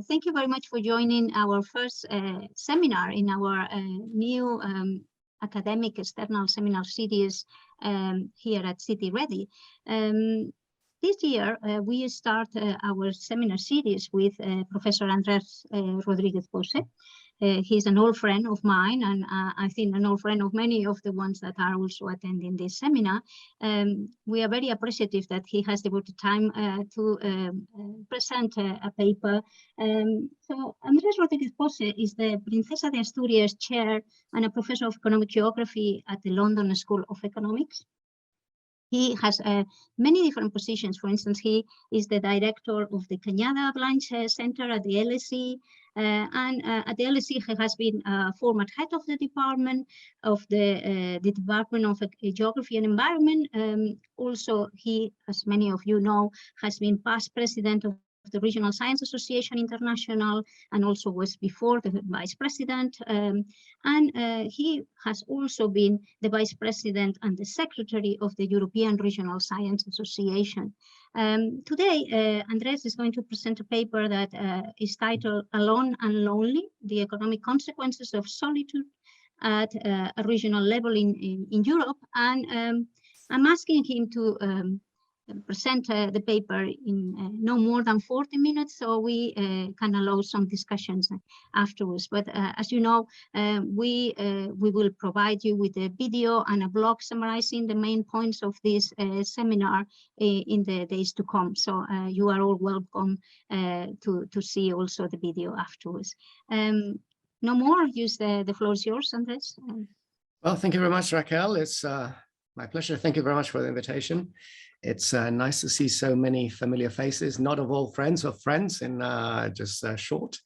Thank you very much for joining our first seminar in our new academic external seminar series here at City-REDI. This year, we start our seminar series with Professor Andrés Rodríguez-Pose. He's an old friend of mine, and I think an old friend of many of the ones that are also attending this seminar. We are very appreciative that he has devoted time to present a paper. So Andrés Rodríguez-Pose is the Princesa de Asturias Chair and a Professor of Economic Geography at the London School of Economics. He has many different positions. For instance, he is the director of the Cañada Blanche Center at the LSE. And at the LSE, he has been former head of the Department of the Department of Geography and Environment. Also, he, as many of you know, has been past president of the Regional Science Association International, and also was before the vice president. And he has also been the vice president and the secretary of the European Regional Science Association. Today, Andrés is going to present a paper that is titled Alone and Lonely, the Economic Consequences of Solitude at a Regional Level in Europe. And I'm asking him to present the paper in no more than 40 minutes, so we can allow some discussions afterwards. But as you know, we will provide you with a video and a blog summarizing the main points of this seminar in the days to come. So you are all welcome to see also the video afterwards. No more, the floor is yours, Andrés. Well, thank you very much, Raquel. It's my pleasure. Thank you very much for the invitation. It's nice to see so many familiar faces, not of all friends of friends in just short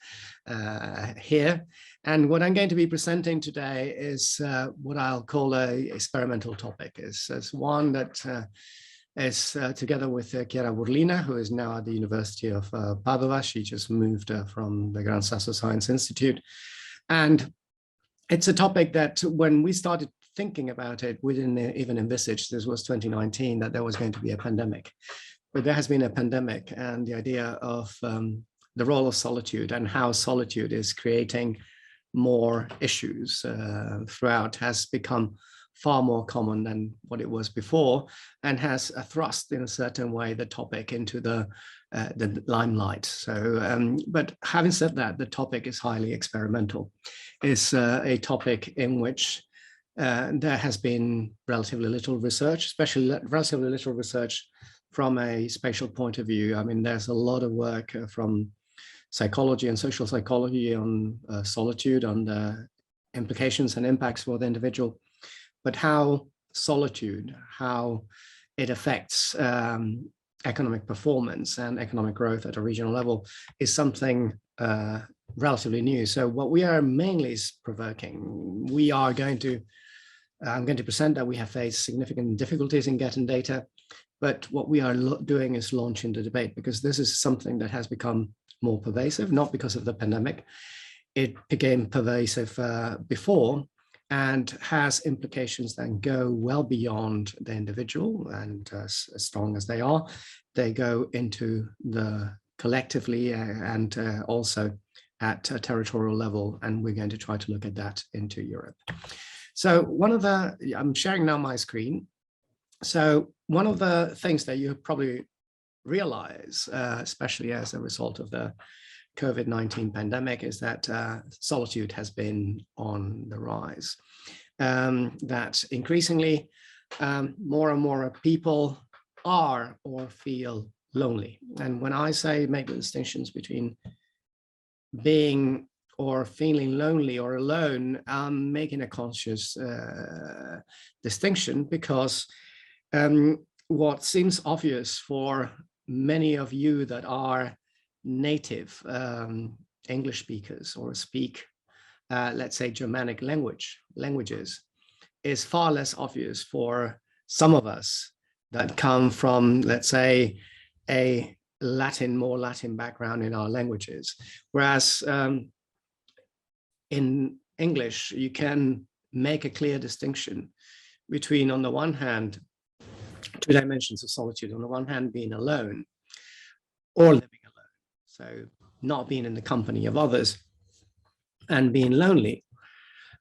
here. And what I'm going to be presenting today is what I'll call a experimental topic. It's one that is together with Chiara Burlina, who is now at the University of Padova. She just moved from the Gran Sasso Science Institute. And it's a topic that when we started thinking about it, we didn't even envisage, this was 2019, that there was going to be a pandemic. But there has been a pandemic, and the idea of the role of solitude and how solitude is creating more issues throughout has become far more common than what it was before, and has thrust in a certain way the topic into the limelight. So, but having said that, the topic is highly experimental. It's a topic in which there has been relatively little research, especially relatively little research from a spatial point of view. I mean, there's a lot of work from psychology and social psychology on solitude, on the implications and impacts for the individual, but how solitude, how it affects economic performance and economic growth at a regional level is something relatively new. So what we are mainly is provoking. We are going to I'm going to present that we have faced significant difficulties in getting data, but what we are doing is launching the debate, because this is something that has become more pervasive, not because of the pandemic. It became pervasive before and has implications that go well beyond the individual, and as strong as they are, they go into the collectively and also at a territorial level, and we're going to try to look at that into Europe. So I'm sharing now my screen. So one of the things that you probably realize, especially as a result of the COVID-19 pandemic, is that solitude has been on the rise. That increasingly more and more people are or feel lonely. And when I say make the distinctions between being or feeling lonely or alone, I'm making a conscious distinction, because what seems obvious for many of you that are native English speakers or speak, let's say, Germanic languages, is far less obvious for some of us that come from, let's say, a more Latin background in our languages. Whereas in English, you can make a clear distinction between, on the one hand, two dimensions of solitude. On the one hand, being alone or living alone. So not being in the company of others and being lonely.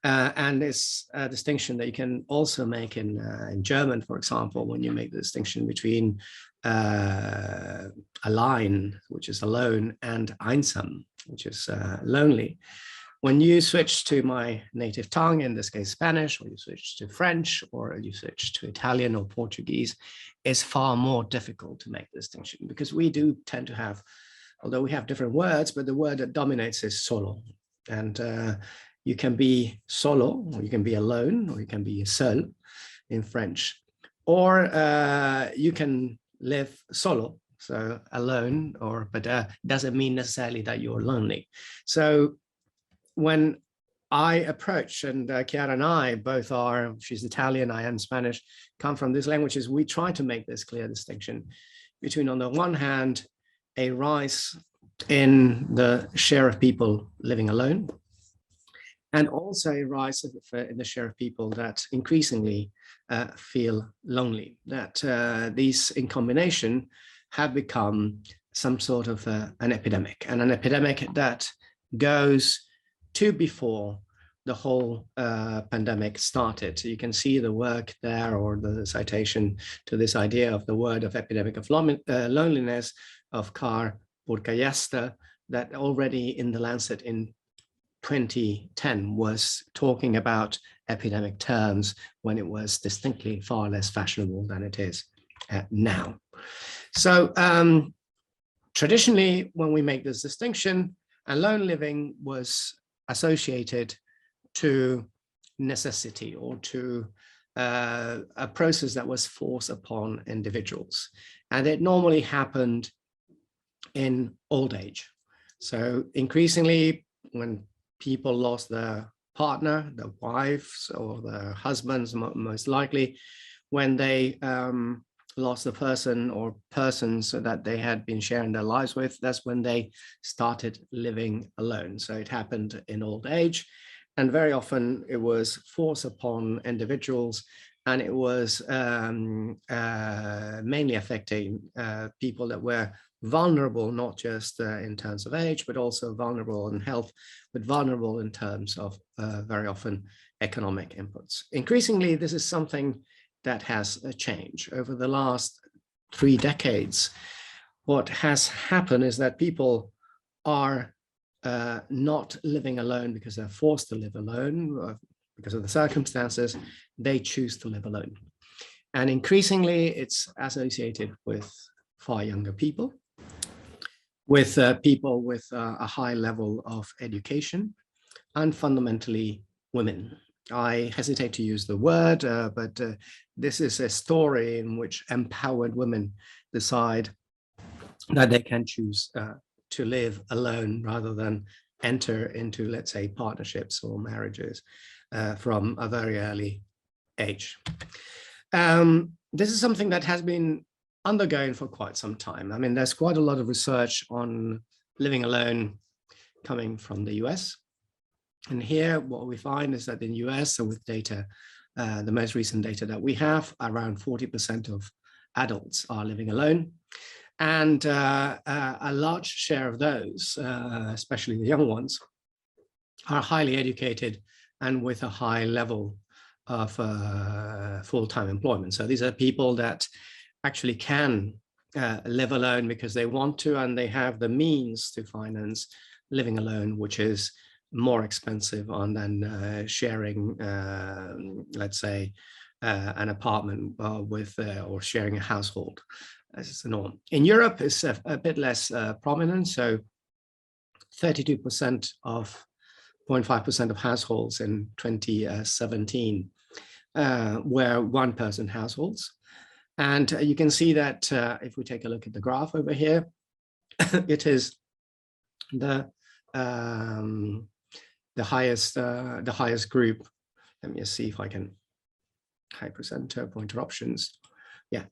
And it's a distinction that you can also make in German, for example, when you make the distinction between allein, which is alone, and einsam, which is lonely. When you switch to my native tongue, in this case Spanish, or you switch to French, or you switch to Italian or Portuguese, it's far more difficult to make the distinction, because we do tend to have, although we have different words, but the word that dominates is solo. And you can be solo, or you can be alone, or you can be seul in French, or you can live solo, so alone, but doesn't mean necessarily that you're lonely. So when I approach, and Chiara and I both are, she's Italian, I am Spanish, come from these languages, we try to make this clear distinction between, on the one hand, a rise in the share of people living alone, and also a rise in the share of people that increasingly feel lonely, that these in combination have become some sort of an epidemic, and an epidemic that goes to before the whole pandemic started. So you can see the work there, or the citation to this idea of the word of epidemic of loneliness of Kar Burkayasta, that already in the Lancet in 2010 was talking about epidemic terms when it was distinctly far less fashionable than it is now. So traditionally, when we make this distinction, alone living was associated to necessity, or to a process that was forced upon individuals. And it normally happened in old age. So increasingly, when people lost their partner, their wives, or their husbands, most likely, when they lost a person or persons that they had been sharing their lives with, that's when they started living alone. So it happened in old age, and very often it was forced upon individuals, and it was mainly affecting people that were vulnerable, not just in terms of age, but also vulnerable in health, but vulnerable in terms of very often economic inputs. Increasingly, this is something that has changed over the last 3 decades. What has happened is that people are not living alone because they're forced to live alone, because of the circumstances. They choose to live alone. And increasingly, it's associated with far younger people, with people with a high level of education, and fundamentally women. I hesitate to use the word, but this is a story in which empowered women decide that they can choose to live alone rather than enter into, let's say, partnerships or marriages from a very early age. This is something that has been undergoing for quite some time. I mean, there's quite a lot of research on living alone coming from the US. And here, what we find is that in the US, so with data, the most recent data that we have, around 40% of adults are living alone. And a large share of those, especially the young ones, are highly educated and with a high level of full-time employment. So these are people that actually can live alone because they want to, and they have the means to finance living alone, which is more expensive than sharing, let's say, an apartment with or sharing a household, as is the norm. In Europe, it's a bit less prominent. So 32% of 0.5% of households in 2017 were one-person households. And you can see that if we take a look at the graph over here, it is the highest group. Let me just see if I can high percenter pointer options. Yeah,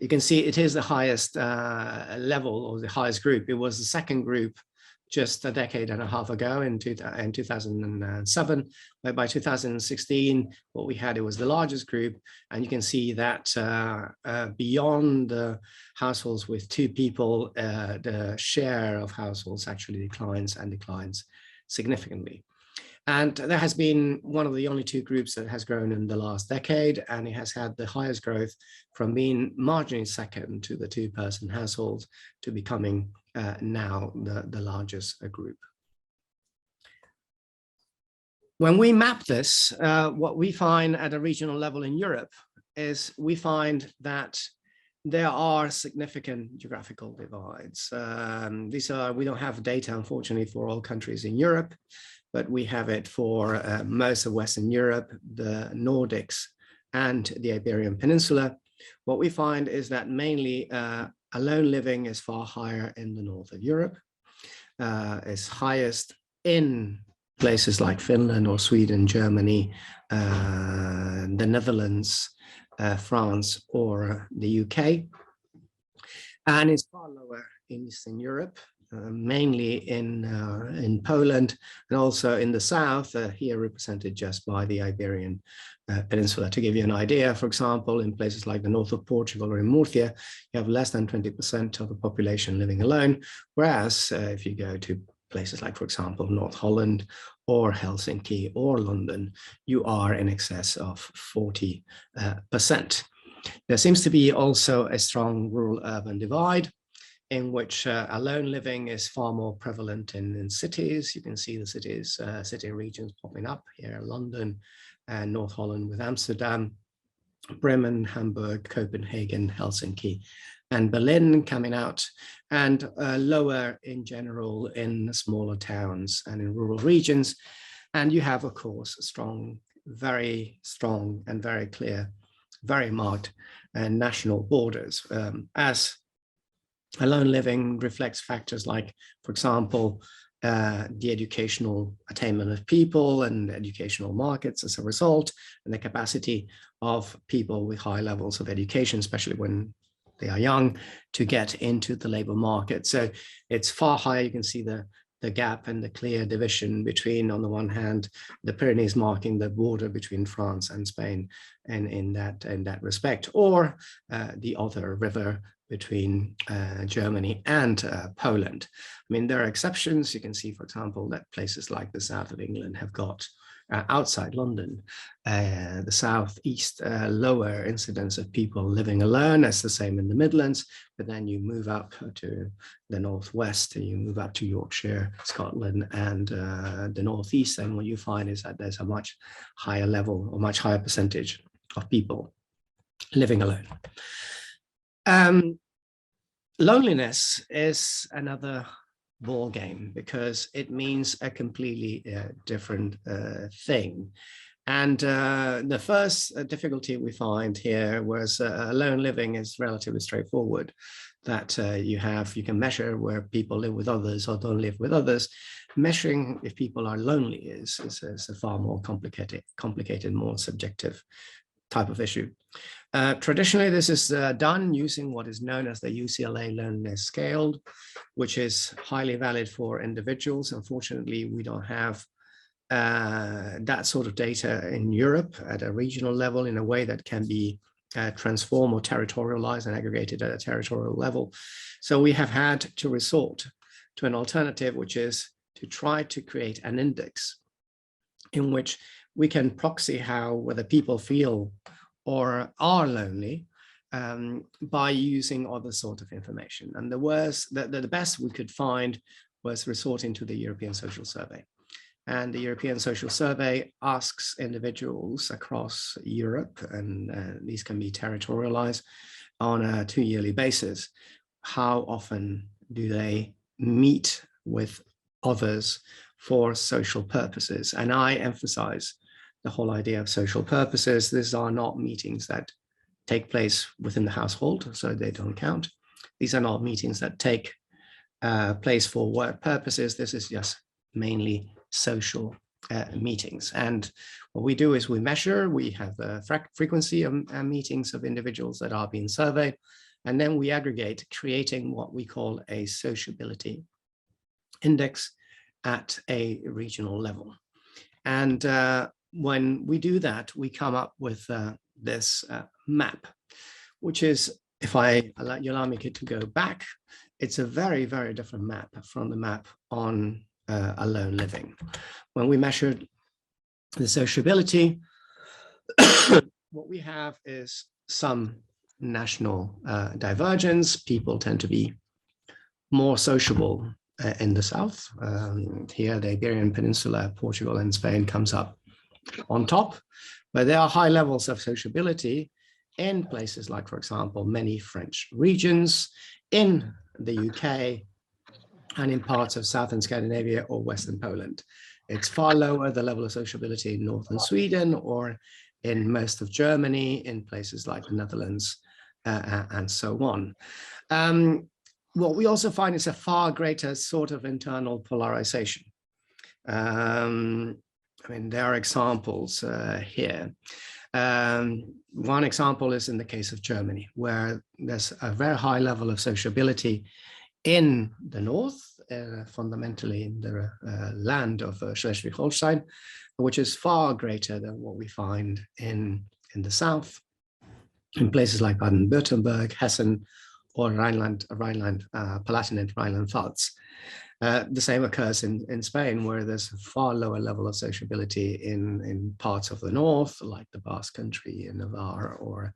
you can see it is the highest level, or the highest group. It was the second group just a decade and a half ago in 2007, but by 2016, what we had, it was the largest group. And you can see that beyond the households with 2 people, the share of households actually declines significantly. And that has been one of the only 2 groups that has grown in the last decade, and it has had the highest growth from being marginally second to the 2-person households to becoming now the largest group. When we map this, what we find at a regional level in Europe is we find that there are significant geographical divides. We don't have data, unfortunately, for all countries in Europe, but we have it for most of Western Europe, the Nordics, and the Iberian Peninsula. What we find is that mainly alone living is far higher in the north of Europe. It's highest in places like Finland or Sweden, Germany, the Netherlands, France, or the UK. And it's far lower in Eastern Europe, mainly in Poland, and also in the south, here represented just by the Iberian Peninsula. To give you an idea, for example, in places like the north of Portugal or in Murcia, you have less than 20% of the population living alone, whereas if you go to places like, for example, North Holland or Helsinki or London, you are in excess of 40%. There seems to be also a strong rural-urban divide, in which alone living is far more prevalent in cities. You can see the cities, city regions popping up here, London and North Holland with Amsterdam, Bremen, Hamburg, Copenhagen, Helsinki, and Berlin coming out, and lower in general in smaller towns and in rural regions. And you have, of course, very strong and very clear, very marked national borders, as alone living reflects factors like, for example, the educational attainment of people and educational markets as a result, and the capacity of people with high levels of education, especially when they are young, to get into the labor market. So it's far higher. You can see the gap and the clear division between, on the one hand, the Pyrenees marking the border between France and Spain, and in that respect, or the other river between Germany and Poland. I mean, there are exceptions. You can see, for example, that places like the south of England have got, outside London, the southeast, lower incidence of people living alone. That's the same in the Midlands, but then you move up to the northwest, and you move up to Yorkshire, Scotland, and the northeast, and what you find is that there's a much higher level, or much higher percentage of people living alone. Loneliness is another ball game, because it means a completely different thing. And the first difficulty we find here was alone living is relatively straightforward, that you can measure where people live with others or don't live with others. Measuring if people are lonely is a far more complicated, more subjective type of issue. Traditionally, this is done using what is known as the UCLA loneliness scale, which is highly valid for individuals. Unfortunately, we don't have that sort of data in Europe at a regional level in a way that can be transformed or territorialized and aggregated at a territorial level. So we have had to resort to an alternative, which is to try to create an index in which we can proxy whether people feel or are lonely by using other sort of information. And the best we could find was resorting to the European Social Survey. And the European Social Survey asks individuals across Europe, and these can be territorialized on a 2-yearly basis, how often do they meet with others for social purposes. And I emphasize the whole idea of social purposes. These are not meetings that take place within the household, so they don't count. These are not meetings that take place for work purposes. This is just mainly social meetings. And what we do is we measure, we have the frequency of meetings of individuals that are being surveyed, and then we aggregate, creating what we call a sociability index at a regional level. And when we do that, we come up with this map, which is, if you allow me to go back, it's a very, very different map from the map on alone living. When we measured the sociability, what we have is some national divergence. People tend to be more sociable in the south. Here, the Iberian Peninsula, Portugal and Spain comes up on top, but there are high levels of sociability in places like, for example, many French regions, in the UK, and in parts of southern Scandinavia or western Poland. It's far lower, the level of sociability in northern Sweden or in most of Germany, in places like the Netherlands, and so on. What we also find is a far greater sort of internal polarization. I mean, there are examples here. One example is in the case of Germany, where there's a very high level of sociability in the north, fundamentally in the land of Schleswig-Holstein, which is far greater than what we find in the south, in places like Baden-Württemberg, Hessen, or Rhineland-Palatinate and Rhineland-Pfalz. The same occurs in Spain, where there's a far lower level of sociability in parts of the north, like the Basque Country in Navarre or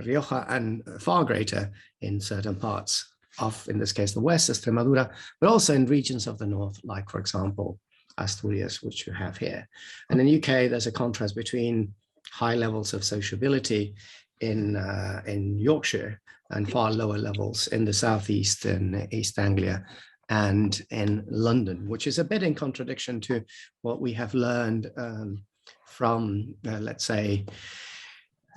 Rioja, and far greater in certain parts of, in this case, the west, Extremadura, but also in regions of the north, like, for example, Asturias, which you have here. And in the UK, there's a contrast between high levels of sociability in Yorkshire and far lower levels in the southeast and East Anglia and in London, which is a bit in contradiction to what we have learned from, let's say,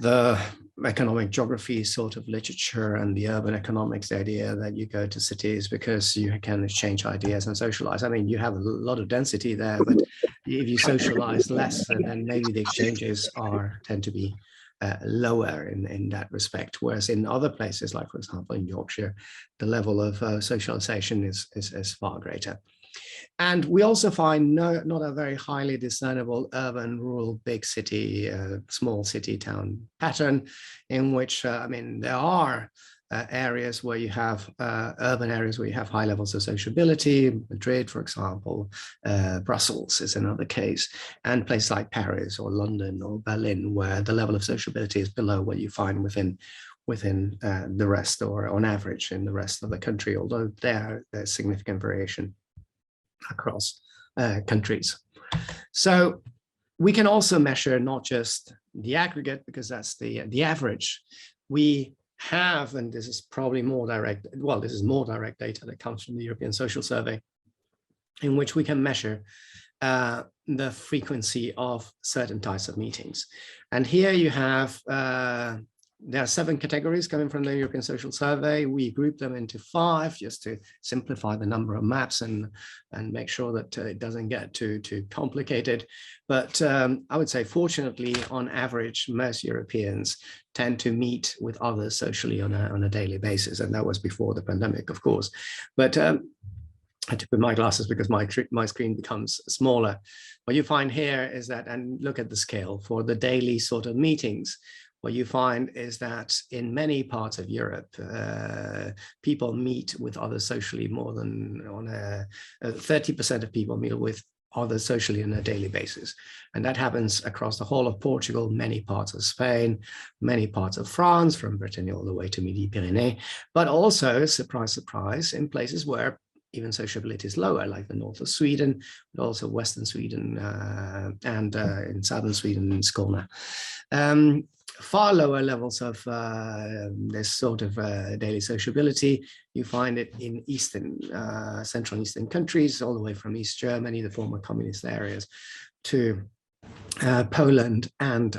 the economic geography sort of literature and the urban economics, the idea that you go to cities because you can exchange ideas and socialize. I mean, you have a lot of density there, but if you socialize less, then maybe the exchanges tend to be lower in that respect. Whereas in other places, like, for example, in Yorkshire, the level of socialization is far greater. And we also find not a very highly discernible urban, rural, big city, small city town pattern, in which, I mean, there are areas where you have urban areas where you have high levels of sociability. Madrid, for example, Brussels is another case, and places like Paris or London or Berlin, where the level of sociability is below what you find within the rest, or on average in the rest of the country, although there's significant variation across countries. So we can also measure not just the aggregate, because that's the average. We have, and this is probably more direct, well, this is more direct data that comes from the European Social Survey, in which we can measure the frequency of certain types of meetings. And here you have, there are 7 categories coming from the European Social Survey. We group them into 5 just to simplify the number of maps and make sure that it doesn't get too complicated. But I would say, fortunately, on average, most Europeans tend to meet with others socially on a daily basis. And that was before the pandemic, of course. But I had to put my glasses because my screen becomes smaller. What you find here is that, and look at the scale for the daily sort of meetings, what you find is that in many parts of Europe, people meet with others socially more than 30% of people meet with others socially on a daily basis. And that happens across the whole of Portugal, many parts of Spain, many parts of France, from Brittany all the way to Midi-Pyrénées, but also, surprise, surprise, in places where even sociability is lower, like the north of Sweden, but also western Sweden and in southern Sweden, in Skåne. Far lower levels of this sort of daily sociability. You find it in Central and Eastern countries, all the way from East Germany, the former communist areas, to Poland and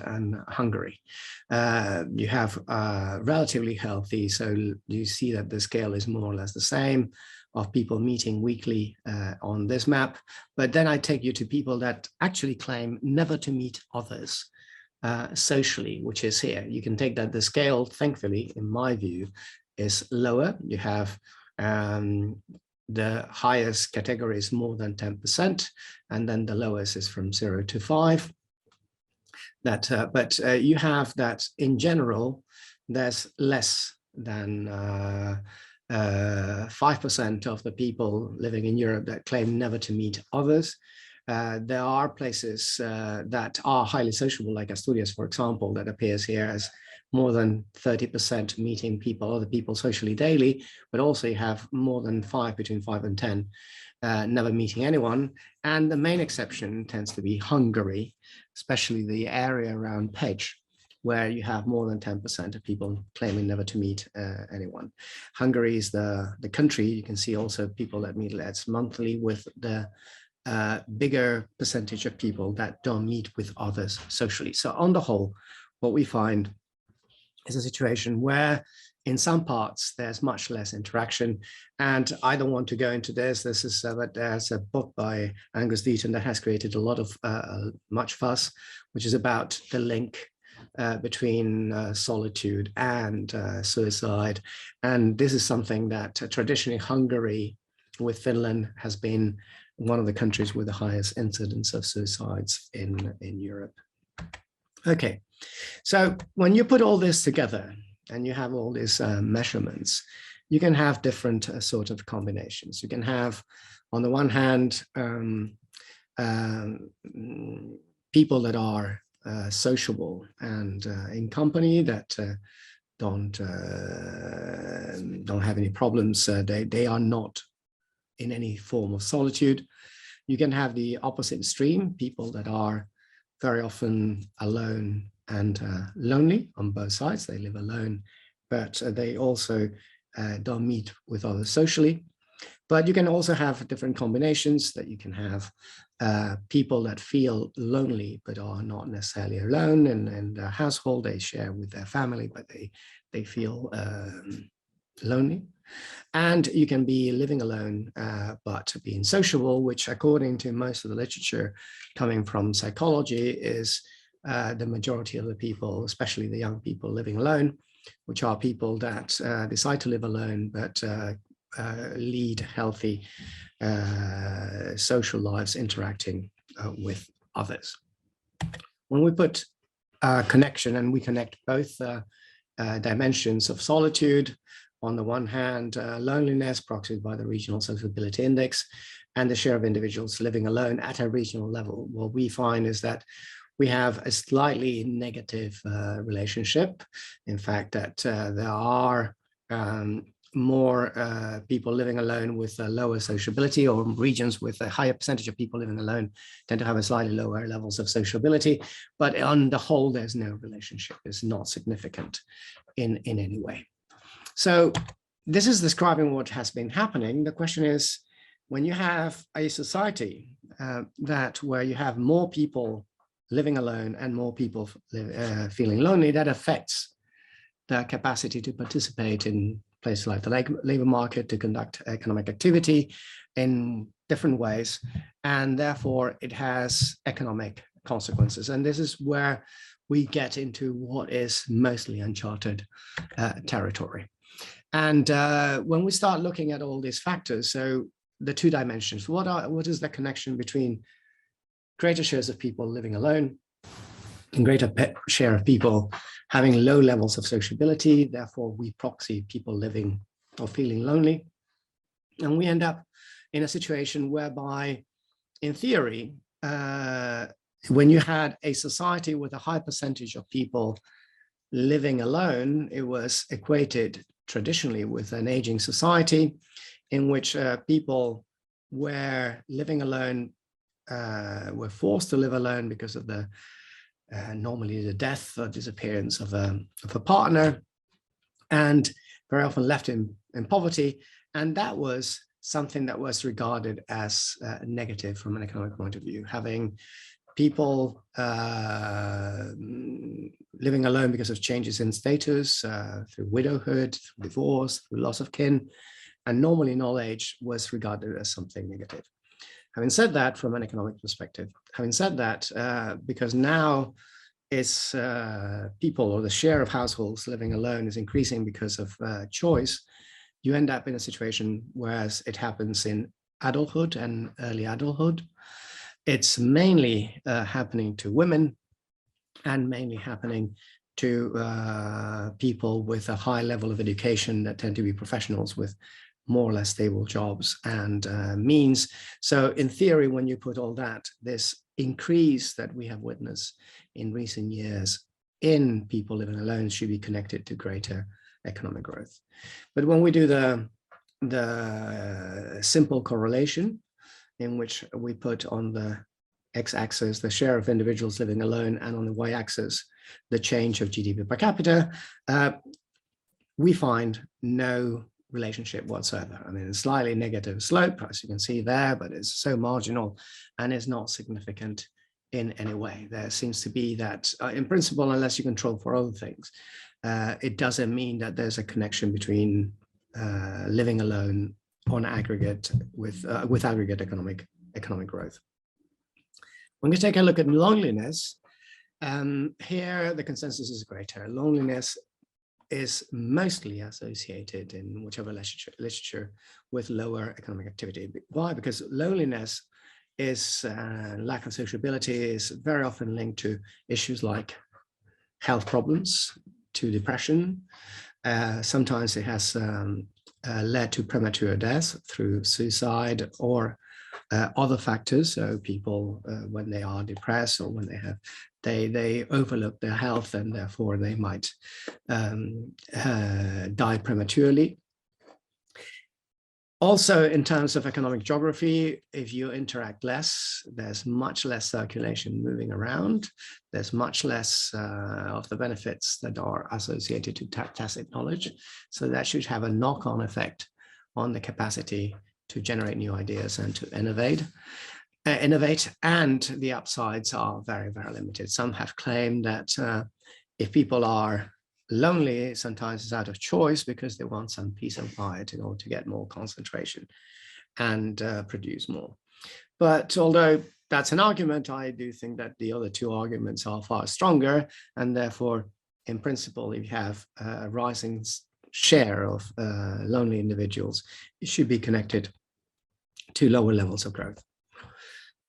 Hungary. You have relatively healthy, so you see that the scale is more or less the same, of people meeting weekly on this map. But then I take you to people that actually claim never to meet others socially, which is here. You can take that the scale, thankfully, in my view, is lower. You have the highest category is more than 10%, and then the lowest is from 0 to 5. But you have that in general, there's less than 5% of the people living in Europe that claim never to meet others. There are places that are highly sociable, like Asturias, for example, that appears here as more than 30% meeting people, other people socially daily, but also you have more than 5, between 5 and 10, never meeting anyone. And the main exception tends to be Hungary, especially the area around Pécs, where you have more than 10% of people claiming never to meet anyone. Hungary is the country. You can see also people that meet less monthly, with the bigger percentage of people that don't meet with others socially. So on the whole, what we find is a situation where in some parts there's much less interaction. And I don't want to go into this. This is but there's a book by Angus Deaton that has created a lot of much fuss, which is about the link between solitude and suicide. And this is something that traditionally Hungary with Finland has been one of the countries with the highest incidence of suicides in Europe. Okay, so when you put all this together and you have all these measurements, you can have different sort of combinations. You can have, on the one hand, people that are sociable and in company, that don't have any problems. They are not in any form of solitude. You can have the opposite extreme, people that are very often alone and lonely on both sides. They live alone, but they also don't meet with others socially. But you can also have different combinations, that you can have people that feel lonely but are not necessarily alone in their household. They share with their family, but they feel lonely. And you can be living alone, but being sociable, which according to most of the literature coming from psychology is the majority of the people, especially the young people living alone, which are people that decide to live alone, but lead healthy social lives interacting with others. When we put connection and we connect both dimensions of solitude, on the one hand, loneliness proxied by the regional sociability index, and the share of individuals living alone at a regional level, what we find is that we have a slightly negative relationship. In fact, that there are more people living alone with lower sociability, or regions with a higher percentage of people living alone tend to have a slightly lower levels of sociability. But on the whole, there's no relationship. It's not significant in any way. So this is describing what has been happening. The question is, when you have a society where you have more people living alone and more people feeling lonely, that affects their capacity to participate in places like the labor market, to conduct economic activity in different ways, and therefore it has economic consequences. And this is where we get into what is mostly uncharted territory. And when we start looking at all these factors, so the two dimensions, what is the connection between greater shares of people living alone and greater share of people having low levels of sociability? Therefore, we proxy people living or feeling lonely. And we end up in a situation whereby, in theory, when you had a society with a high percentage of people living alone, it was equated traditionally with an aging society in which people were living alone, were forced to live alone because of the normally the death or disappearance of a partner, and very often left in poverty. And that was something that was regarded as negative from an economic point of view. Having people living alone because of changes in status, through widowhood, through divorce, through loss of kin, and normally in old age was regarded as something negative. Having said that, from an economic perspective, having said that, because now it's people, or the share of households living alone is increasing because of choice, you end up in a situation, whereas it happens in adulthood and early adulthood, it's mainly happening to women and mainly happening to people with a high level of education that tend to be professionals with more or less stable jobs and means. So in theory, when you put all that, this increase that we have witnessed in recent years in people living alone should be connected to greater economic growth. But when we do the simple correlation, in which we put on the x-axis the share of individuals living alone, and on the y-axis the change of GDP per capita, we find no relationship whatsoever. I mean, a slightly negative slope, as you can see there, but it's so marginal and is not significant in any way. There seems to be that, in principle, unless you control for other things, it doesn't mean that there's a connection between living alone on aggregate with aggregate economic growth. When we take a look at loneliness, here the consensus is greater. Loneliness is mostly associated in whichever literature with lower economic activity. Why? Because loneliness is lack of sociability is very often linked to issues like health problems, to depression. Sometimes it has led to premature death through suicide or other factors. So people, when they are depressed or when they overlook their health, and therefore they might die prematurely. Also, in terms of economic geography, if you interact less, there's much less circulation moving around. There's much less of the benefits that are associated to tacit knowledge. So that should have a knock-on effect on the capacity to generate new ideas and to innovate. And the upsides are very, very limited. Some have claimed that if people are lonely, sometimes it's out of choice because they want some peace and quiet in order to get more concentration and produce more. But although that's an argument, I do think that the other two arguments are far stronger, and therefore, in principle, if you have a rising share of lonely individuals, it should be connected to lower levels of growth.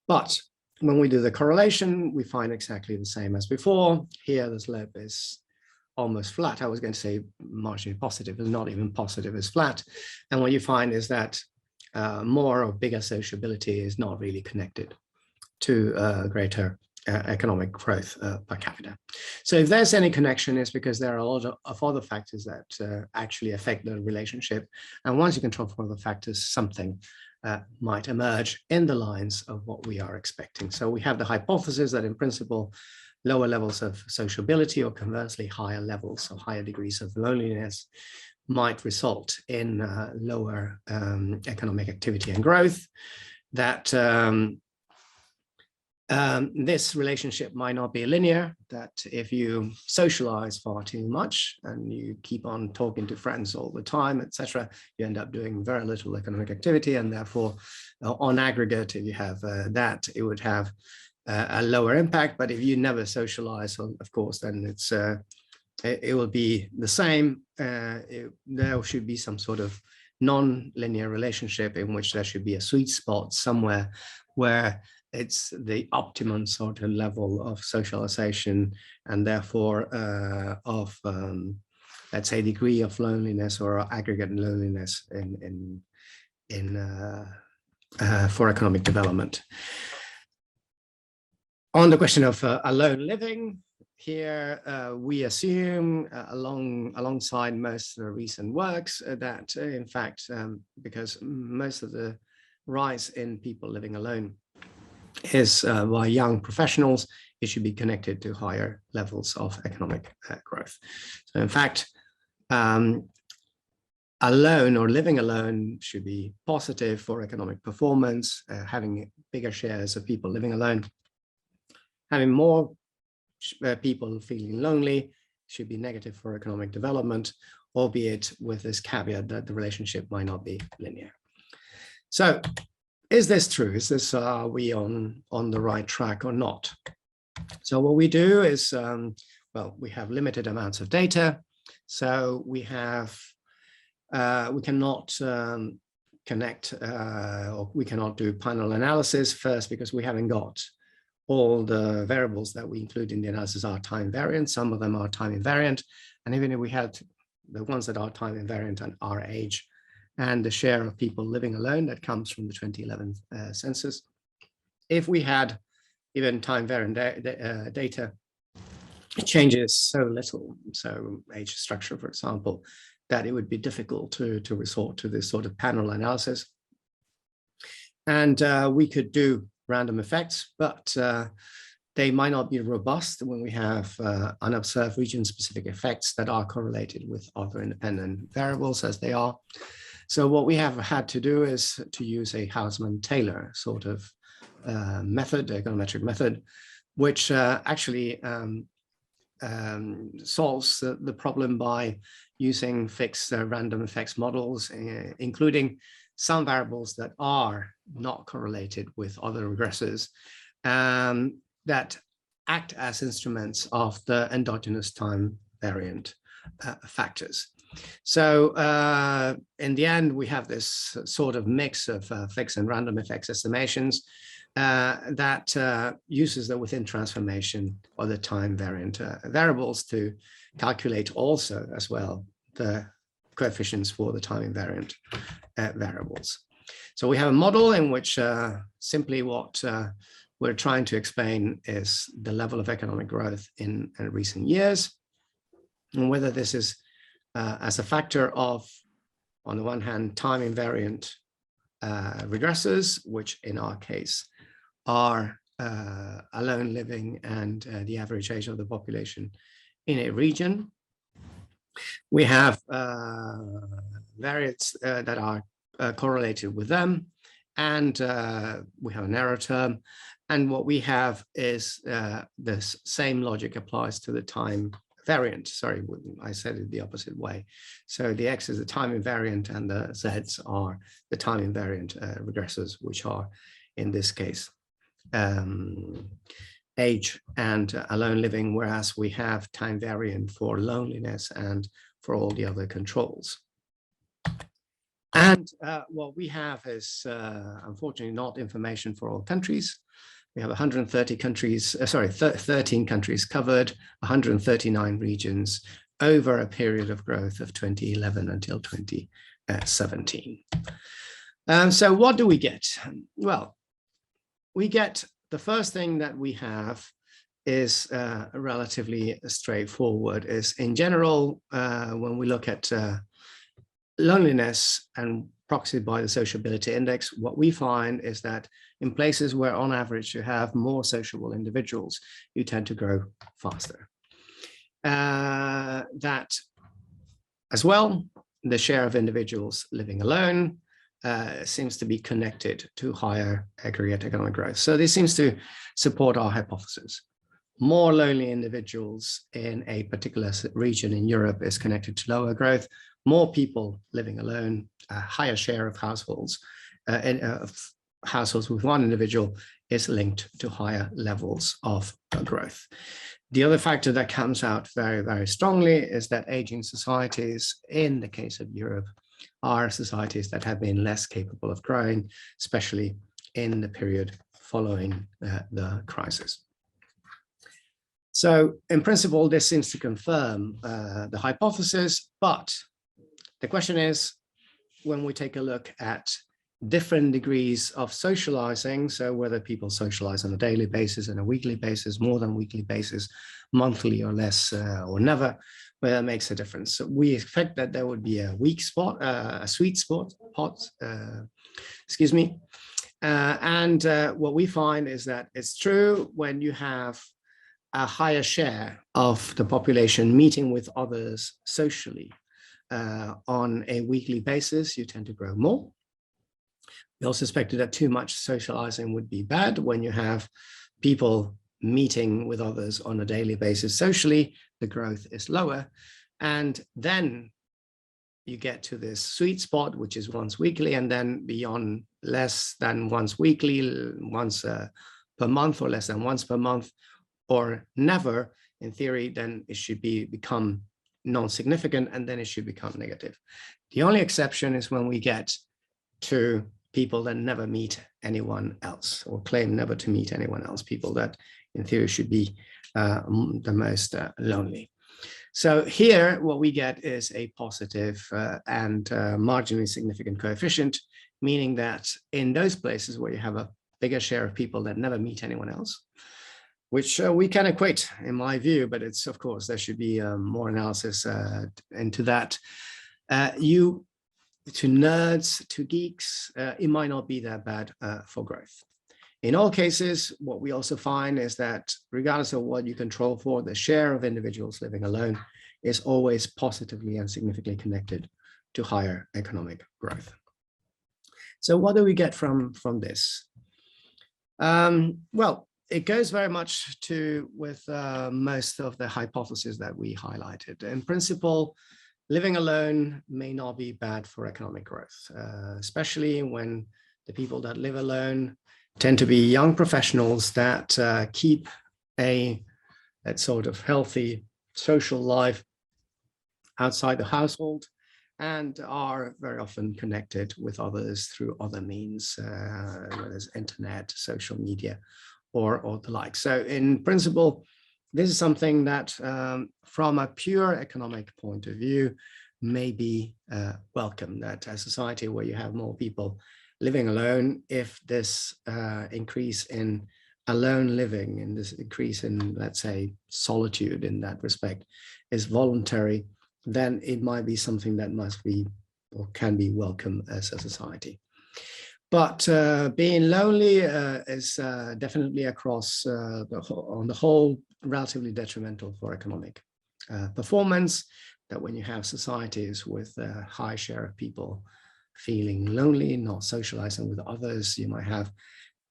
But when we do the correlation, we find exactly the same as before. Here, the slope is almost flat. I was going to say marginally positive, it's not even positive, it's flat. And what you find is that more or bigger sociability is not really connected to greater economic growth per capita. So if there's any connection, it's because there are a lot of other factors that actually affect the relationship. And once you control for other factors, something might emerge in the lines of what we are expecting. So we have the hypothesis that in principle, lower levels of sociability, or conversely higher levels or higher degrees of loneliness, might result in lower economic activity and growth. That this relationship might not be linear, that if you socialize far too much and you keep on talking to friends all the time, etc., you end up doing very little economic activity, and therefore on aggregate, if you have that, it would have a lower impact. But if you never socialize, of course, then it will be the same. There should be some sort of non-linear relationship in which there should be a sweet spot somewhere where it's the optimum sort of level of socialization, and therefore of let's say degree of loneliness or aggregate loneliness for economic development. On the question of alone living, here we assume alongside most of the recent works that in fact, because most of the rise in people living alone is by young professionals, it should be connected to higher levels of economic growth. So in fact, alone or living alone should be positive for economic performance. Having bigger shares of people living alone, having more people feeling lonely should be negative for economic development, albeit with this caveat that the relationship might not be linear. So is this true? Is this, are we on the right track or not? So what we do is, well, we have limited amounts of data. So we have we cannot connect, or we cannot do panel analysis first because we haven't got all the variables that we include in the analysis are time invariant. Some of them are time invariant. And even if we had the ones that are time invariant and our age and the share of people living alone that comes from the 2011 census, if we had even time variant data, it changes so little, so age structure, for example, that it would be difficult to resort to this sort of panel analysis. And we could do random effects, but they might not be robust when we have unobserved region-specific effects that are correlated with other independent variables as they are. So what we have had to do is to use a Hausman-Taylor sort of method, econometric method, which actually solves the problem by using fixed random effects models, including some variables that are not correlated with other regressors that act as instruments of the endogenous time variant factors. So in the end, we have this sort of mix of fixed and random effects estimations that uses the within transformation or the time variant variables to calculate also as well the coefficients for the time invariant variables. So we have a model in which simply what we're trying to explain is the level of economic growth in recent years, and whether this is as a factor of, on the one hand, time invariant regressors, which in our case are alone living and the average age of the population in a region. We have variants that are correlated with them, and we have an error term. And what we have is this same logic applies to the time variant. Sorry, I said it the opposite way. So the X is the time invariant and the Zs are the time invariant regressors, which are in this case age and alone living, whereas we have time variant for loneliness and for all the other controls. And what we have is unfortunately not information for all countries. We have 130 countries, 13 countries covered, 139 regions over a period of growth of 2011 until 2017. So what do we get? Well, we get the first thing that we have is relatively straightforward, is in general, when we look at loneliness and proxied by the sociability index, what we find is that in places where on average you have more sociable individuals, you tend to grow faster. That as well, the share of individuals living alone seems to be connected to higher aggregate economic growth. So this seems to support our hypothesis. More lonely individuals in a particular region in Europe is connected to lower growth. More people living alone, a higher share of households, households with one individual is linked to higher levels of growth. The other factor that comes out very, very strongly is that aging societies, in the case of Europe, are societies that have been less capable of growing, especially in the period following the crisis. So in principle, this seems to confirm the hypothesis, but the question is, when we take a look at different degrees of socializing, so whether people socialize on a daily basis, on a weekly basis, more than weekly basis, monthly or less, or never, where that makes a difference. So we expect that there would be a weak spot, a sweet spot, excuse me. And what we find is that it's true when you have a higher share of the population meeting with others socially on a weekly basis, you tend to grow more. We also suspected that too much socializing would be bad. When you have people meeting with others on a daily basis socially, the growth is lower. And then you get to this sweet spot, which is once weekly, and then beyond less than once weekly, once per month, or less than once per month, or never, in theory, then it should become non-significant, and then it should become negative. The only exception is when we get to people that never meet anyone else or claim never to meet anyone else, people that in theory should be the most lonely. So here what we get is a positive and marginally significant coefficient, meaning that in those places where you have a bigger share of people that never meet anyone else, which we can equate in my view, but it's of course there should be more analysis into that. To nerds, to geeks, it might not be that bad for growth. In all cases, what we also find is that regardless of what you control for, the share of individuals living alone is always positively and significantly connected to higher economic growth. So what do we get from this? Well, it goes very much with most of the hypotheses that we highlighted. In principle, living alone may not be bad for economic growth, especially when the people that live alone tend to be young professionals that keep that sort of healthy social life outside the household and are very often connected with others through other means, whether it's internet, social media, or the like. So in principle, this is something that from a pure economic point of view may be welcome, that a society where you have more people living alone, if this increase in alone living and this increase in, let's say, solitude in that respect is voluntary, then it might be something that must be or can be welcome as a society. But being lonely is definitely across on the whole relatively detrimental for economic performance. That when you have societies with a high share of people feeling lonely, not socializing with others, you might have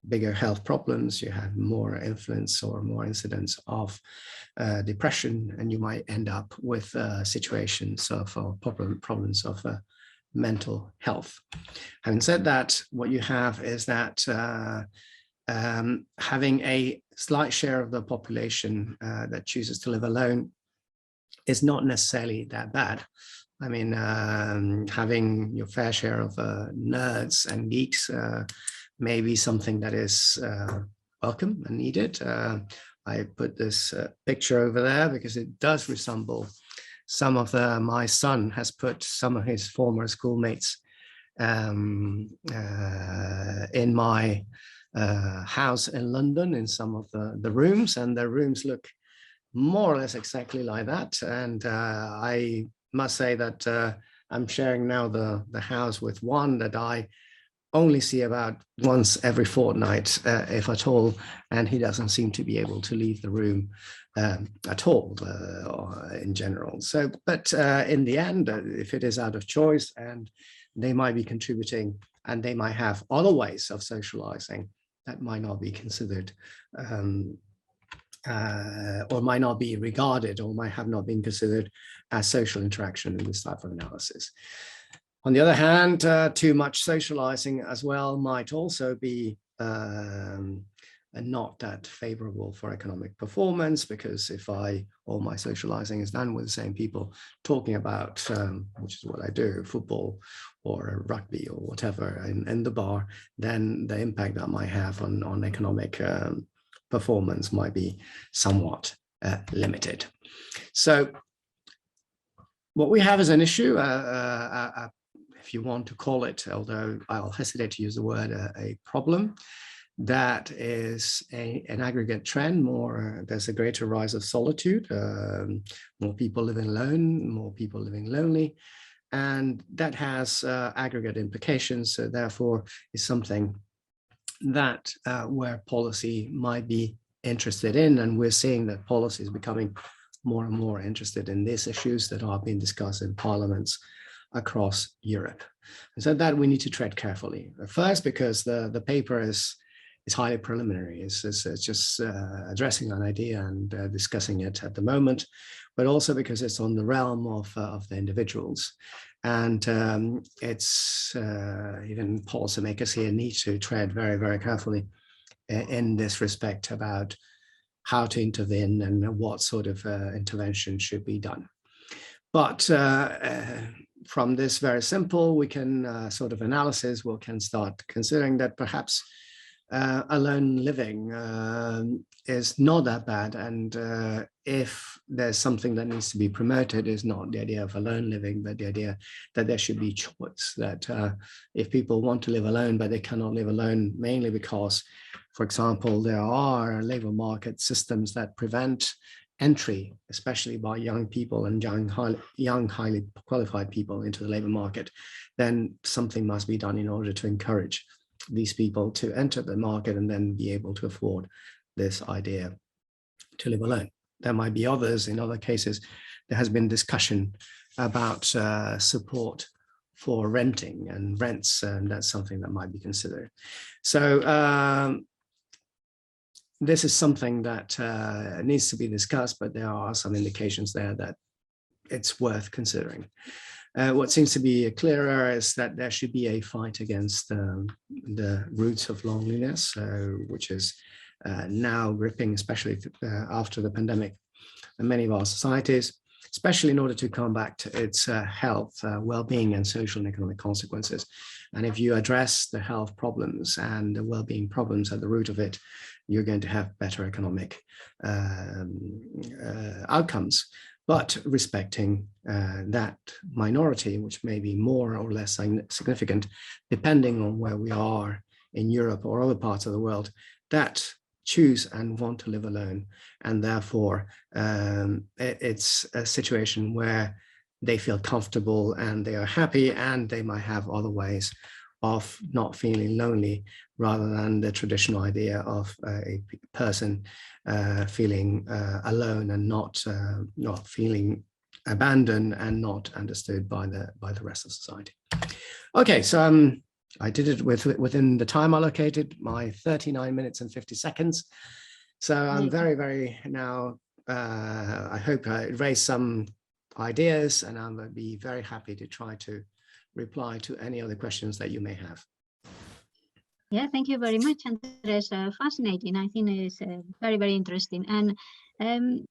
bigger health problems, you have more influence or more incidence of depression, and you might end up with situations of problems of mental health. Having said that, what you have is that having a slight share of the population that chooses to live alone is not necessarily that bad. I mean, having your fair share of nerds and geeks may be something that is welcome and needed. I put this picture over there because it does resemble some of my son has put some of his former schoolmates in my house in London in some of the rooms, and the rooms look more or less exactly like that. And I must say that I'm sharing now the house with one that I only see about once every fortnight, if at all, and he doesn't seem to be able to leave the room at all in general. So, but in the end, if it is out of choice and they might be contributing and they might have other ways of socializing that might not be considered or might not be regarded or might have not been considered as social interaction in this type of analysis. On the other hand, too much socializing as well might also be not that favorable for economic performance, because if all my socializing is done with the same people talking about, which is what I do, football or rugby or whatever in the bar, then the impact that might have on economic performance might be somewhat limited. So what we have is an issue, if you want to call it, although I'll hesitate to use the word, a problem, that is an aggregate trend. There's a greater rise of solitude, more people living alone, more people living lonely, and that has aggregate implications. So therefore is something that where policy might be interested in, and we're seeing that policy is becoming more and more interested in these issues that are being discussed in parliaments across Europe. And so that we need to tread carefully. First, because the paper is highly preliminary. It's just addressing an idea and discussing it at the moment, but also because it's on the realm of the individuals. And it's even policymakers here need to tread very, very carefully in this respect about how to intervene and what sort of intervention should be done. But from this very simple, we can sort of analysis, we can start considering that perhaps alone living is not that bad. And if there's something that needs to be promoted, is not the idea of alone living, but the idea that there should be choice, that if people want to live alone, but they cannot live alone, mainly because, for example, there are labor market systems that prevent entry, especially by young people and young, highly qualified people into the labor market, then something must be done in order to encourage these people to enter the market and then be able to afford this idea to live alone. There might be others. In other cases, there has been discussion about support for renting and rents, and that's something that might be considered. So this is something that needs to be discussed, but there are some indications there that it's worth considering. What seems to be clearer is that there should be a fight against the roots of loneliness, which is now gripping, especially after the pandemic, in many of our societies, especially in order to combat its health, well-being, and social and economic consequences. And if you address the health problems and the well-being problems at the root of it, you're going to have better economic outcomes. But respecting that minority, which may be more or less significant, depending on where we are in Europe or other parts of the world, that choose and want to live alone. And therefore, it's a situation where they feel comfortable and they are happy, and they might have other ways of not feeling lonely, rather than the traditional idea of a person feeling alone and not feeling abandoned and not understood by the rest of society. Okay, so I did it within the time allocated, my 39 minutes and 50 seconds. So I'm very, very now, I hope I raised some ideas, and I'm going to be very happy to try to reply to any other questions that you may have. Yeah, thank you very much, Andres. Fascinating. I think it's very, very interesting. And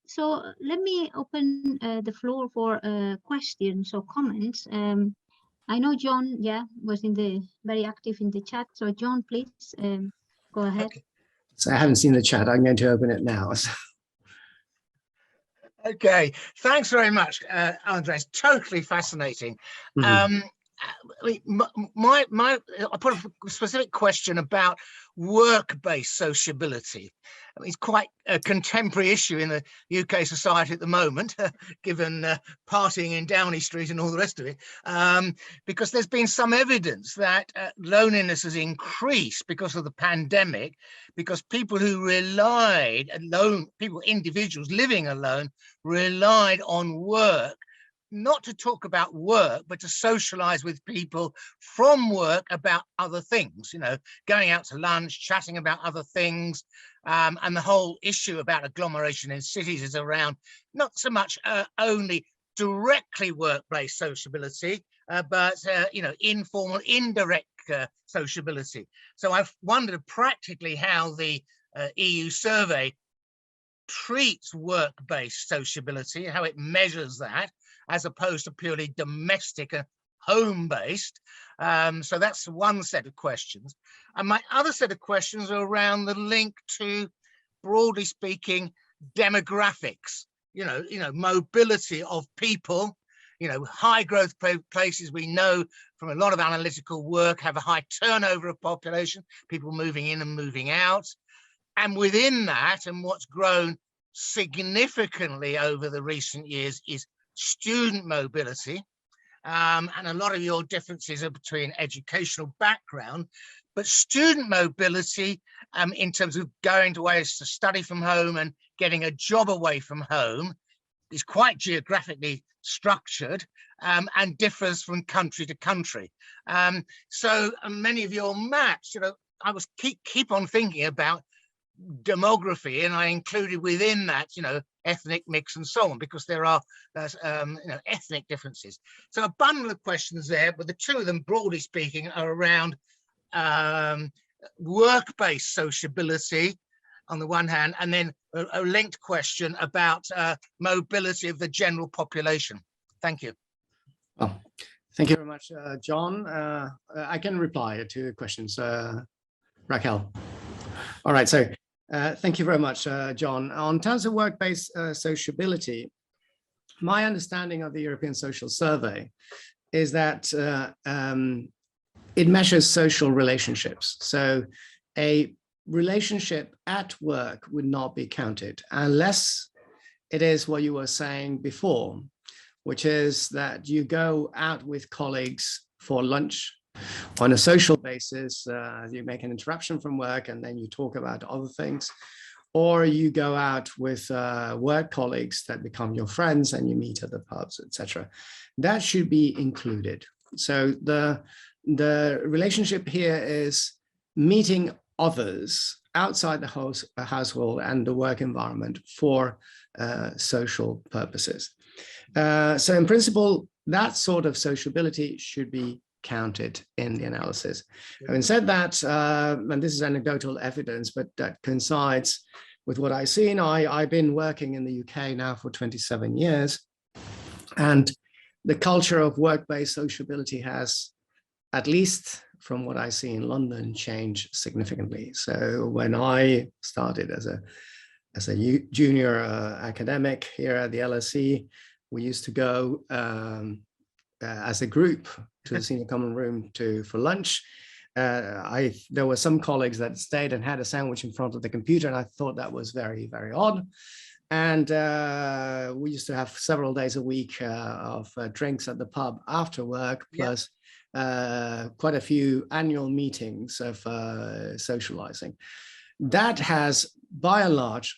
so let me open the floor for questions or comments. I know John, was very active in the chat. So John, please go ahead. Okay. So I haven't seen the chat. I'm going to open it now. Okay, thanks very much, Andres. Totally fascinating. Mm-hmm. I put a specific question about work-based sociability. I mean, it's quite a contemporary issue in the UK society at the moment, given partying in Downing Street and all the rest of it, because there's been some evidence that loneliness has increased because of the pandemic, because people who relied alone, individuals living alone, relied on work, not to talk about work, but to socialize with people from work about other things, you know, going out to lunch, chatting about other things. And the whole issue about agglomeration in cities is around not so much only directly work-based sociability, but, you know, informal, indirect sociability. So I've wondered practically how the EU survey treats work-based sociability, how it measures that, as opposed to purely domestic and home-based. So that's one set of questions. And my other set of questions are around the link to, broadly speaking, demographics, you know, mobility of people, you know, high growth places we know from a lot of analytical work have a high turnover of population, people moving in and moving out. And within that, and what's grown significantly over the recent years, is student mobility. And a lot of your differences are between educational background, but student mobility in terms of going to ways to study from home and getting a job away from home is quite geographically structured and differs from country to country. So many of your maps, you know, I was keep on thinking about demography, and I included within that, you know, ethnic mix and so on, because there are you know, ethnic differences. So a bundle of questions there, but the two of them, broadly speaking, are around work-based sociability on the one hand, and then a linked question about mobility of the general population. Thank you. Well, thank you very much, John. I can reply to questions, Raquel. All right, so thank you very much, John. On terms of work-based sociability, my understanding of the European Social Survey is that it measures social relationships. So a relationship at work would not be counted unless it is what you were saying before, which is that you go out with colleagues for lunch on a social basis. You make an interruption from work and then you talk about other things, or you go out with work colleagues that become your friends and you meet at the pubs, etc. That should be included. So the relationship here is meeting others outside the household and the work environment for social purposes. So in principle, that sort of sociability should be counted in the analysis. Having said that, and this is anecdotal evidence, but that coincides with what I've seen. I've been working in the UK now for 27 years, and the culture of work-based sociability has, at least from what I see in London, changed significantly. So when I started as a junior academic here at the LSE, we used to go as a group to the senior common room for lunch. There were some colleagues that stayed and had a sandwich in front of the computer, and I thought that was very, very odd. And we used to have several days a week of drinks at the pub after work, plus quite a few annual meetings of socializing. That has, by and large,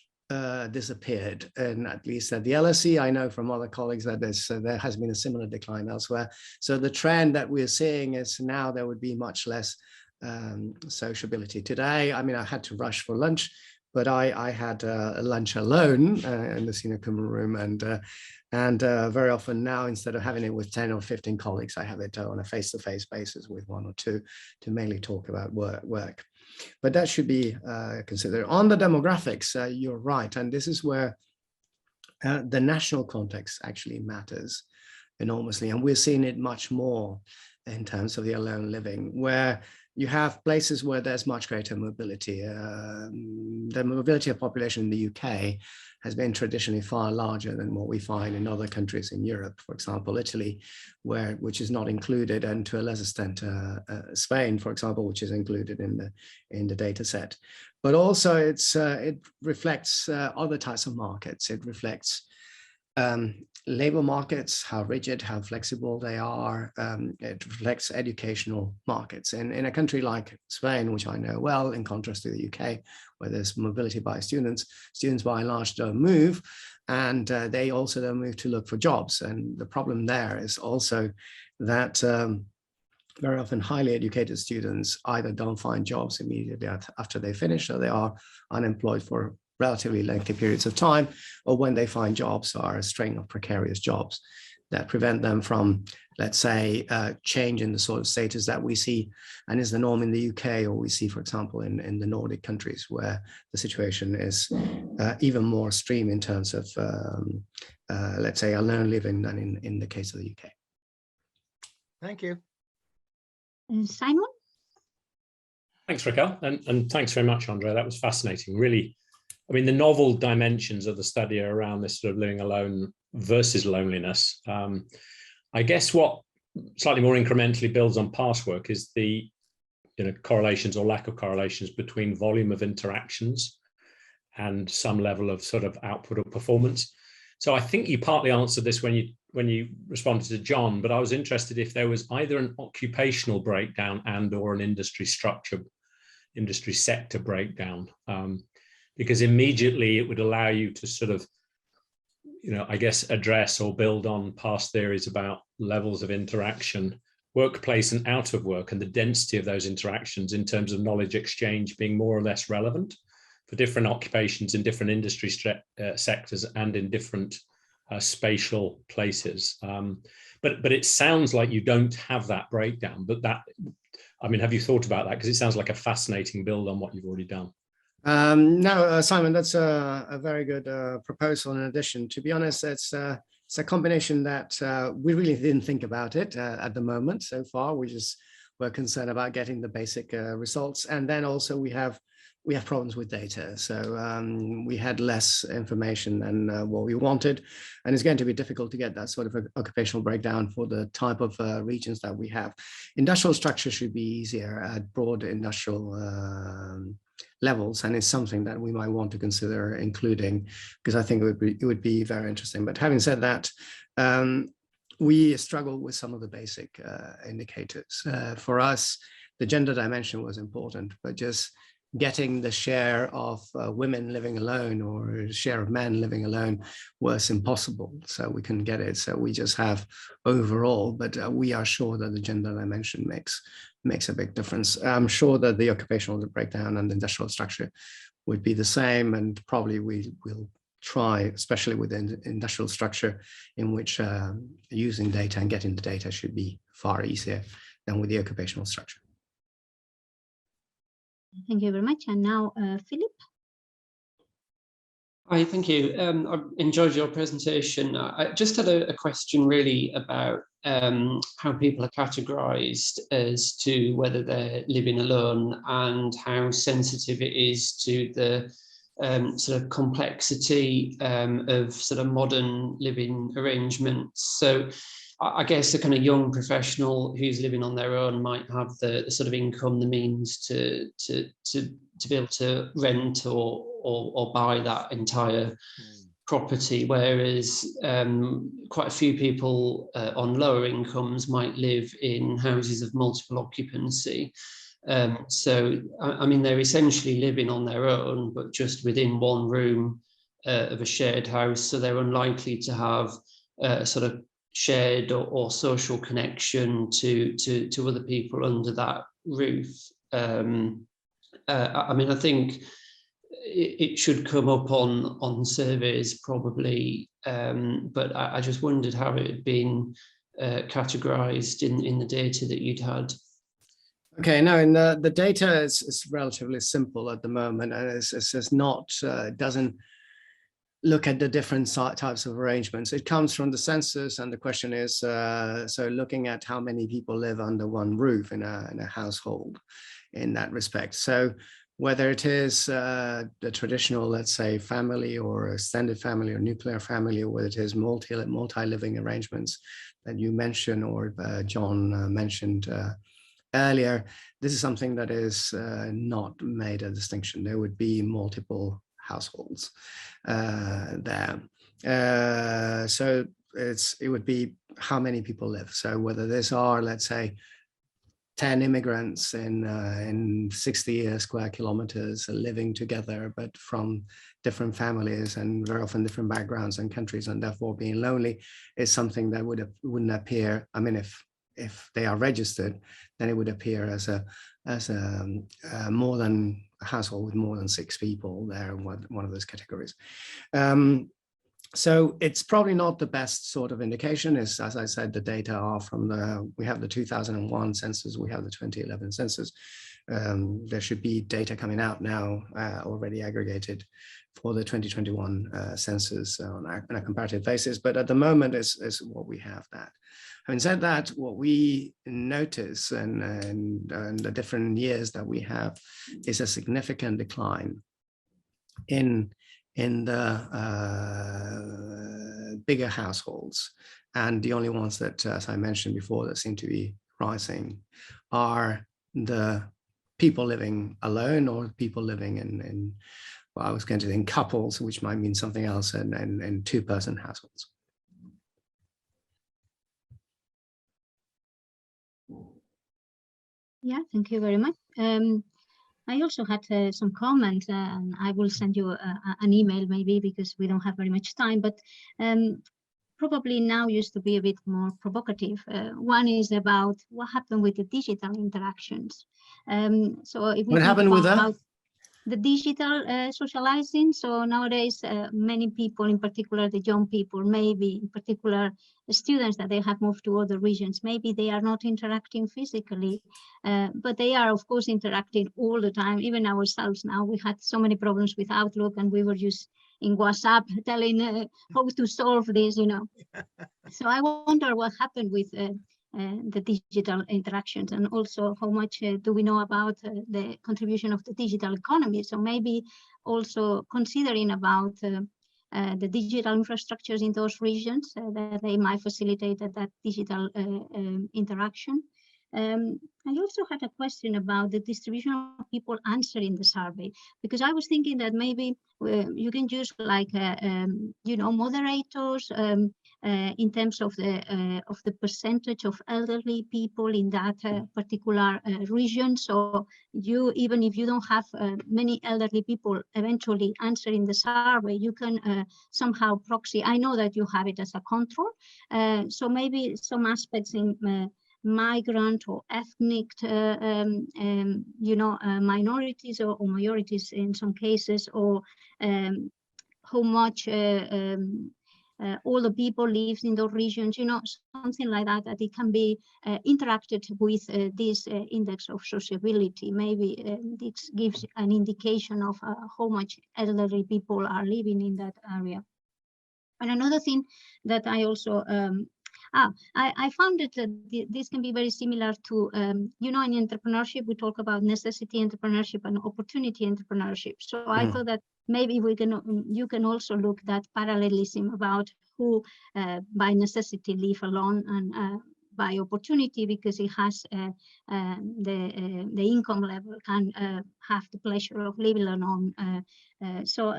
disappeared, and at least at the LSE, I know from other colleagues that there has been a similar decline elsewhere. So the trend that we're seeing is now there would be much less sociability. Today, I mean, I had to rush for lunch, but I had a lunch alone in the senior common room, and very often now, instead of having it with 10 or 15 colleagues, I have it on a face-to-face basis with one or two to mainly talk about work. But that should be considered. On the demographics, you're right, and this is where the national context actually matters enormously, and we're seeing it much more in terms of the alone living, where you have places where there's much greater mobility. The mobility of population in the UK has been traditionally far larger than what we find in other countries in Europe, for example, Italy, which is not included, and to a lesser extent, Spain, for example, which is included in the data set. But also it reflects other types of markets. It reflects labor markets, how rigid, how flexible they are. It reflects educational markets. And in a country like Spain, which I know well, in contrast to the UK, where there's mobility by students by and large don't move, and they also don't move to look for jobs. And the problem there is also that very often highly educated students either don't find jobs immediately after they finish, or they are unemployed for relatively lengthy periods of time, or when they find jobs are a string of precarious jobs that prevent them from, let's say, change in the sort of status that we see and is the norm in the UK, or we see, for example, in the Nordic countries, where the situation is even more extreme in terms of, let's say, alone living than in the case of the UK. Thank you. Simon? Thanks, Raquel, and thanks very much, Andre. That was fascinating. Really, I mean, the novel dimensions of the study are around this sort of living alone versus loneliness. I guess what slightly more incrementally builds on past work is the correlations or lack of correlations between volume of interactions and some level of sort of output or performance. So I think you partly answered this when you responded to John, but I was interested if there was either an occupational breakdown and or an industry sector breakdown. Because immediately it would allow you to sort of, I guess, address or build on past theories about levels of interaction, workplace and out of work, and the density of those interactions in terms of knowledge exchange being more or less relevant for different occupations in different industry sectors and in different spatial places. But it sounds like you don't have that breakdown, but I mean, have you thought about that? Because it sounds like a fascinating build on what you've already done. No, Simon, that's a very good proposal. In addition, to be honest, it's a combination that we really didn't think about it at the moment so far. We just were concerned about getting the basic results. And then also we have problems with data. So we had less information than what we wanted. And it's going to be difficult to get that sort of occupational breakdown for the type of regions that we have. Industrial structure should be easier at broad industrial levels, and it's something that we might want to consider including, because I think it would be very interesting. But having said that, we struggle with some of the basic indicators. For us, the gender dimension was important, but just getting the share of women living alone or share of men living alone was impossible. So we couldn't get it. So we just have overall, but we are sure that the gender dimension makes a big difference. I'm sure that the occupational breakdown and the industrial structure would be the same, and probably we will try, especially with the industrial structure, in which using data and getting the data should be far easier than with the occupational structure. Thank you very much. And now, Philip. Hi, thank you. I enjoyed your presentation. I just had a question really about how people are categorized as to whether they're living alone and how sensitive it is to the sort of complexity of sort of modern living arrangements. So I guess a kind of young professional who's living on their own might have the sort of income, the means to be able to rent or buy that entire property, whereas quite a few people on lower incomes might live in houses of multiple occupancy. So, I mean, they're essentially living on their own, but just within one room of a shared house. So they're unlikely to have a sort of shared or social connection to other people under that roof. I mean, I think it should come up on surveys probably, but I just wondered how it had been categorized in the data that you'd had. Okay, no, and the data is relatively simple at the moment, and it's not, doesn't look at the different types of arrangements. It comes from the census, and the question is, so looking at how many people live under one roof in a household in that respect. So whether it is the traditional, let's say, family or extended family or nuclear family, or whether it is multi-living arrangements that you mentioned or John mentioned earlier, this is something that is not made a distinction. There would be multiple households there. So it would be how many people live. So whether these are, let's say, 10 immigrants in 60 square kilometers living together, but from different families and very often different backgrounds and countries, and therefore being lonely, is something that wouldn't appear. I mean, if they are registered, then it would appear as a more than a household with more than 6 people there in one of those categories. So it's probably not the best sort of indication. As I said, the data are from we have the 2001 census, we have the 2011 census. There should be data coming out now already aggregated for the 2021 census on a comparative basis. But at the moment is what we have that. Having said that, what we notice and the different years that we have is a significant decline in the bigger households, and the only ones that, as I mentioned before, that seem to be rising are the people living alone or people living in well, I was going to say in couples, which might mean something else, and two-person households. Yeah, thank you very much. I also had some comments, and I will send you an email maybe, because we don't have very much time, but probably now used to be a bit more provocative. One is about what happened with the digital interactions. So if we what happened with that? The digital socializing. So nowadays, many people, in particular the young people, maybe in particular the students that they have moved to other regions, maybe they are not interacting physically, but they are of course interacting all the time. Even ourselves now, we had so many problems with Outlook, and we were just in WhatsApp telling how to solve this, you know. So I wonder what happened with the digital interactions, and also how much do we know about the contribution of the digital economy. So maybe also considering about the digital infrastructures in those regions that they might facilitate that digital interaction. I also had a question about the distribution of people answering the survey, because I was thinking that maybe you can use like you know, moderators in terms of the percentage of elderly people in that particular region. So you, even if you don't have many elderly people eventually answering the survey, you can somehow proxy. I know that you have it as a control, so maybe some aspects in migrant or ethnic, you know, minorities or majorities in some cases, or how much all the people lives in those regions, you know, something like that, that it can be interacted with this index of sociability. Maybe this gives an indication of how much elderly people are living in that area. And another thing that I also I found that this can be very similar to, you know, in entrepreneurship, we talk about necessity entrepreneurship and opportunity entrepreneurship. So I thought that maybe we can, you can also look at parallelism about who by necessity live alone, and by opportunity, because it has the income level, can have the pleasure of living alone. So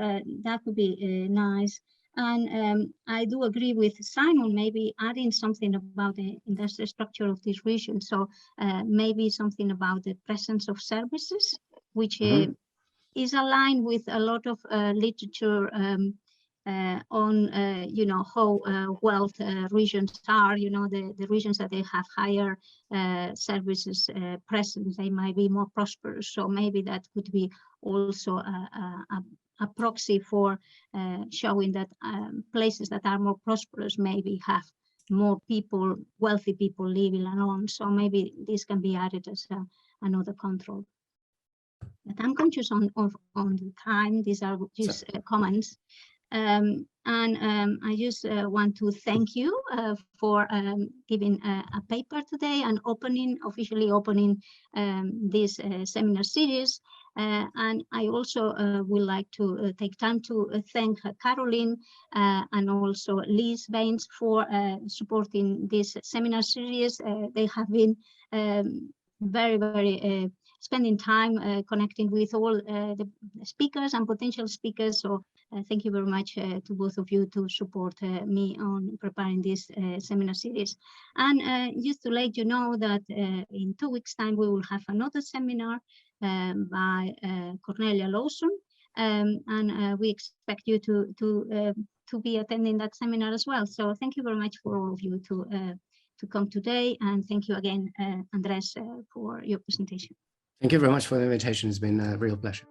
that would be nice. And I do agree with Simon, maybe adding something about the industrial structure of this region. So maybe something about the presence of services, which is aligned with a lot of literature on, you know, how wealth regions are, you know, the regions that they have higher services presence, they might be more prosperous. So maybe that could be also a proxy for showing that places that are more prosperous maybe have more people, wealthy people living alone. So maybe this can be added as another control. But I'm conscious on the time. These are just comments. And I just want to thank you for giving a paper today and officially opening this seminar series. And I also would like to take time to thank Caroline and also Liz Baines for supporting this seminar series. They have been very spending time connecting with all the speakers and potential speakers. So thank you very much to both of you to support me on preparing this seminar series. And just to let you know that in 2 weeks' time, we will have another seminar by Cornelia Lawson. And we expect you to be attending that seminar as well. So thank you very much for all of you to come today. And thank you again, Andrés, for your presentation. Thank you very much for the invitation. It's been a real pleasure.